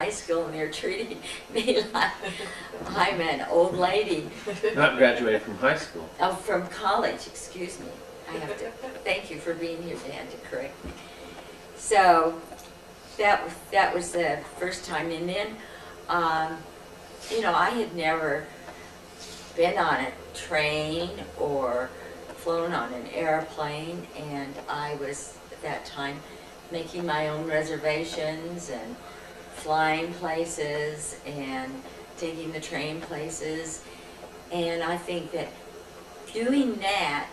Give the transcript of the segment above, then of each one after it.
high school and they're treating me like I'm an old lady. Not graduated from high school. Oh, from college, excuse me. I have to thank you for being here, Dan, to correct me. So that was the first time, and then you know, I had never been on a train or flown on an airplane, and I was at that time making my own reservations and flying places and taking the train places. And I think that doing that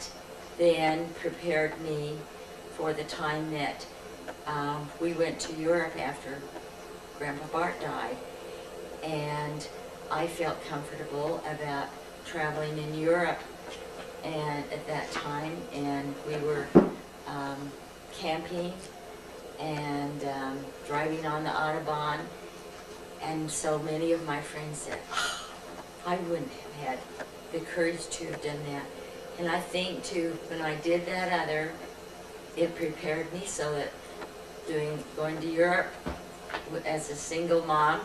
then prepared me for the time that we went to Europe after Grandpa Bart died. And I felt comfortable about traveling in Europe and at that time, and we were camping and driving on the Autobahn, and so many of my friends said, oh, I wouldn't have had the courage to have done that. And I think too, when I did that it prepared me so that going to Europe as a single mom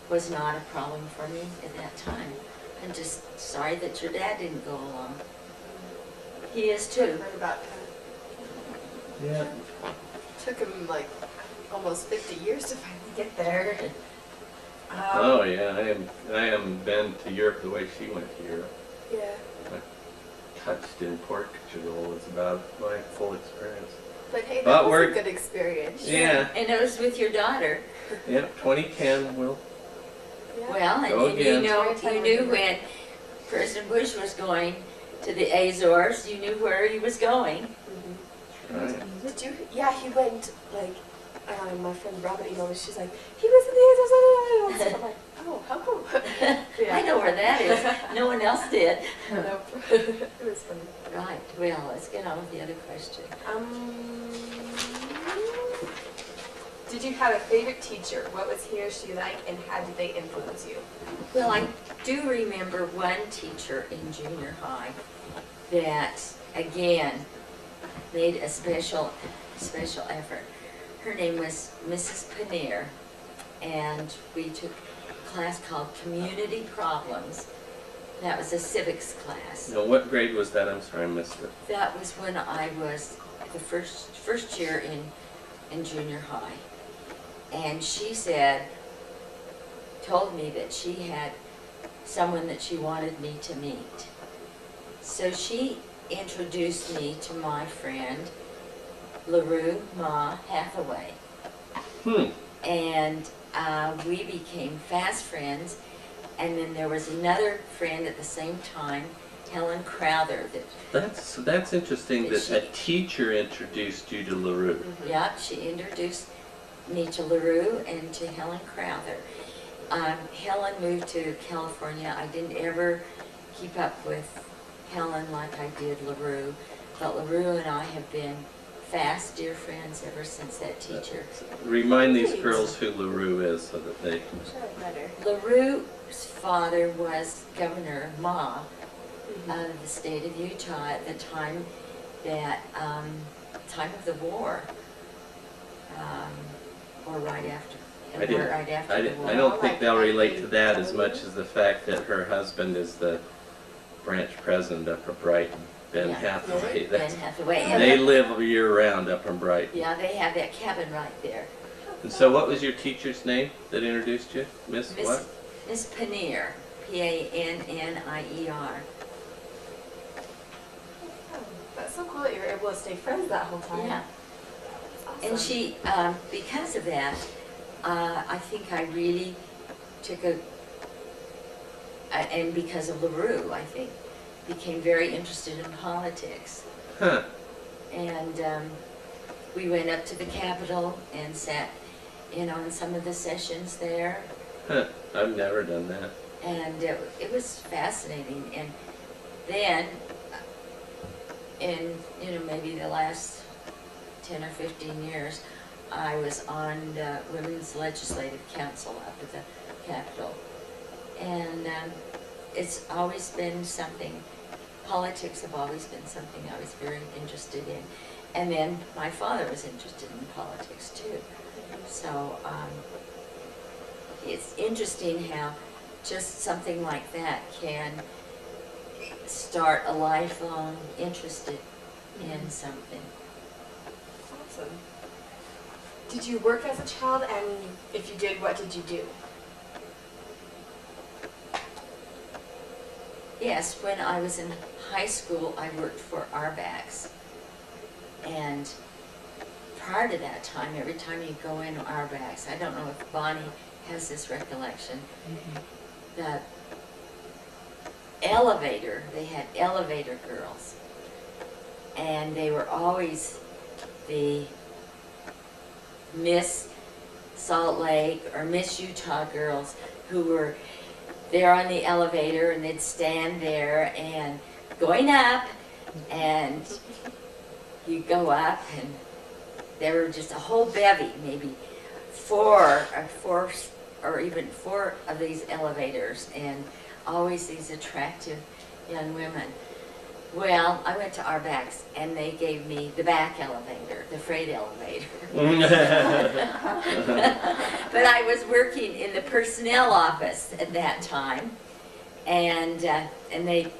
was not a problem for me at that time. I'm just sorry that your dad didn't go along. He is too. Heard about that. Yeah. Took him like almost 50 years to finally get there. Oh yeah, I haven't been to Europe the way she went to Europe. Yeah. I touched in Portugal. It's about my full experience. But hey, that But was we're- a good experience. Yeah. And it was with your daughter. Yep, 2010 will. Yeah. Well, Go and again. you knew when President Bush was going to the Azores, you knew where he was going. Right. Did you? Yeah, he went like. My friend Robin emailed me. She's like, he was in the Azores. I'm like, oh, how cool. Yeah. I know where that is. No one else did. Nope. It was funny. Right. Well, let's get on with the other question. Did you have a favorite teacher? What was he or she like, and how did they influence you? Well, I do remember one teacher in junior high that, again, made a special effort. Her name was Mrs. Paneer, and we took a class called Community Problems. That was a civics class. Now, what grade was that? I'm sorry, I missed it. That was when I was the first year in junior high. And she told me that she had someone that she wanted me to meet. So she introduced me to my friend, LaRue Ma Hathaway. And we became fast friends. And then there was another friend at the same time, Helen Crowther. That's interesting that a teacher introduced you to LaRue. Yeah, she introduced me to LaRue and to Helen Crowther. Helen moved to California. I didn't ever keep up with Helen like I did LaRue, but LaRue and I have been fast, dear friends ever since that teacher. Remind these girls who LaRue is so that they... LaRue's father was Governor Ma of the state of Utah at the time that, time of the war, or right after. I don't think they'll relate to that as much as the fact that her husband is the branch president up in Brighton, Ben Hathaway. Ben Hathaway. And they live year-round up in Brighton. Yeah, they have that cabin right there. And so what was your teacher's name that introduced you? Miss what? Miss Paneer, P-A-N-N-I-E-R. That's so cool that you were able to stay friends that whole time. Yeah. Awesome. And she, because of that, I think I really took and because of LaRue, I think, became very interested in politics. Huh. And we went up to the Capitol and sat in on some of the sessions there. Huh. I've never done that. And it was fascinating. And then, in maybe the last 10 or 15 years, I was on the Women's Legislative Council up at the Capitol. And it's always been something, politics have always been something I was very interested in. And then my father was interested in politics too. So it's interesting how just something like that can start a lifelong interest in something. Awesome. Did you work as a child, and if you did, what did you do? Yes, when I was in high school, I worked for Arbacks. And prior to that time, every time you go in Arbacks, I don't know if Bonnie has this recollection, the elevator, they had elevator girls. And they were always the Miss Salt Lake or Miss Utah girls who were there on the elevator, and they'd stand there and going up, and you go up, and there were just a whole bevy, maybe four or even four of these elevators, and always these attractive young women. Well, I went to Arbacks, and they gave me the back elevator, the freight elevator. But I was working in the personnel office at that time, and they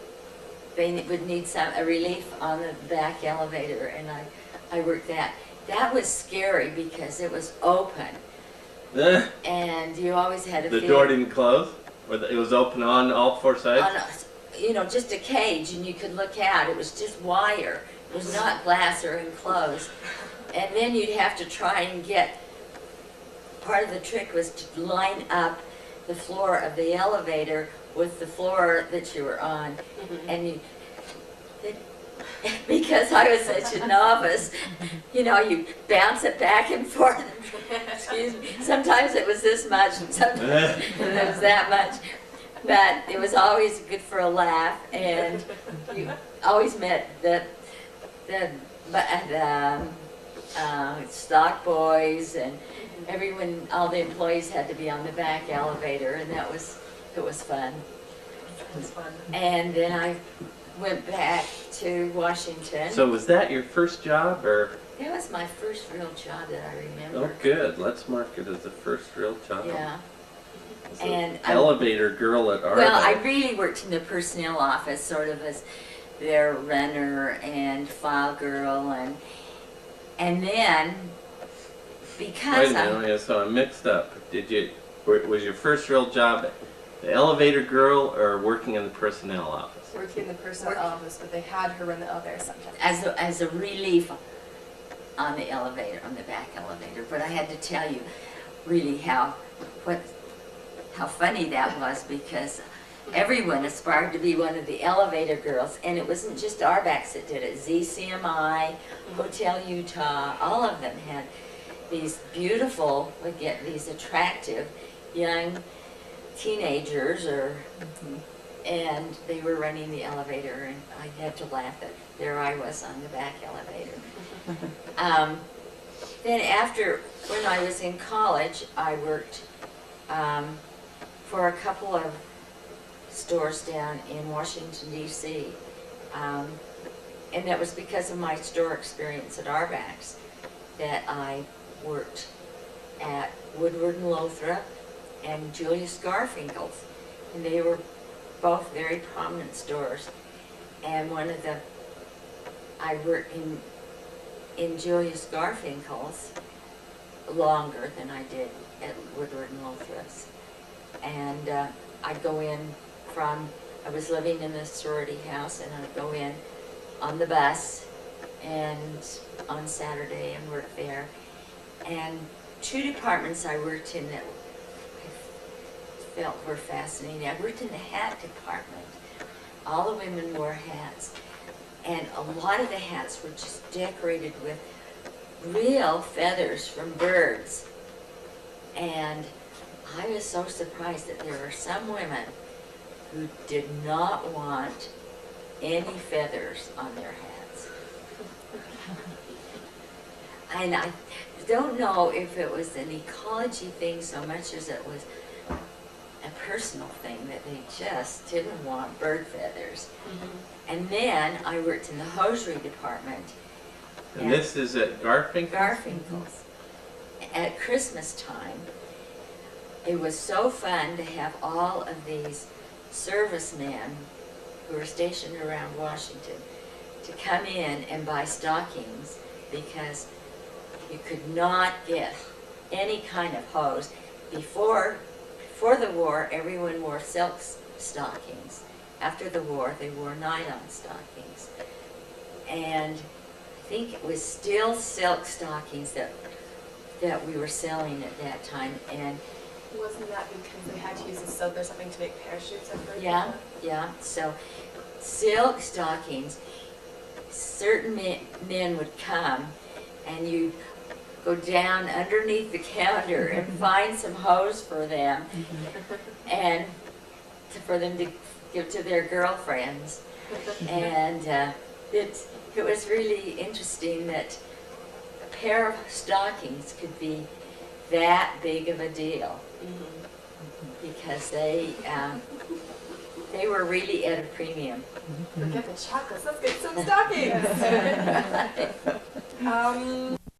would need a relief on the back elevator, and I worked that. That was scary because it was open, and you always had to The door didn't close? Or it was open on all four sides? You know, just a cage, and you could look out. It was just wire. It was not glass or enclosed. And then you'd have to try and get, part of the trick was to line up the floor of the elevator with the floor that you were on. And because I was such a novice, you know, you bounce it back and forth. Excuse me. Sometimes it was this much, and sometimes it was that much. But it was always good for a laugh, and you always met the stock boys, and everyone, all the employees had to be on the back elevator, and it was fun. It was fun. And then I went back to Washington. So was that your first job, or? That was my first real job that I remember. Oh, good. Let's mark it as the first real job. Yeah. As And elevator girl at Arbacks. well, I really worked in the personnel office, sort of as their runner and file girl, and then because Wait a minute, so I'm mixed up. Was your first real job the elevator girl or working in the personnel office? Working in the personnel office, but they had her run the elevator sometimes. as a relief on the elevator, on the back elevator, but I had to tell you really how funny that was, because everyone aspired to be one of the elevator girls, and it wasn't just Arbacks that did it. ZCMI, Hotel Utah, all of them had these beautiful, these attractive young teenagers, and they were running the elevator, and I had to laugh that there I was on the back elevator. Then after, when I was in college, I worked for a couple of stores down in Washington, D.C. And that was because of my store experience at Arbacks that I worked at Woodward and Lothrop and Julius Garfinkel's. And they were both very prominent stores. And I worked in Julius Garfinkel's longer than I did at Woodward and Lothrop's. And I'd go in I was living in the sorority house, and I'd go in on the bus and on Saturday and work there. And two departments I worked in that I felt were fascinating. I worked in the hat department. All the women wore hats, and a lot of the hats were just decorated with real feathers from birds. And I was so surprised that there were some women who did not want any feathers on their hats. And I don't know if it was an ecology thing so much as it was a personal thing, that they just didn't want bird feathers. And then I worked in the hosiery department. And this is at Garfinkel's? Garfinkel's. At Christmas time, it was so fun to have all of these servicemen who were stationed around Washington to come in and buy stockings, because you could not get any kind of hose. Before the war, everyone wore silk stockings. After the war, they wore nylon stockings. And I think it was still silk stockings that we were selling at that time. And wasn't that because they had to use the silk or something to make parachutes? yeah, yeah. So silk stockings, certain men would come and you'd go down underneath the counter and find some hose for them and for them to give to their girlfriends. And it was really interesting that a pair of stockings could be that big of a deal, because they were really at a premium. Forget the chocolates, let's get some stockings!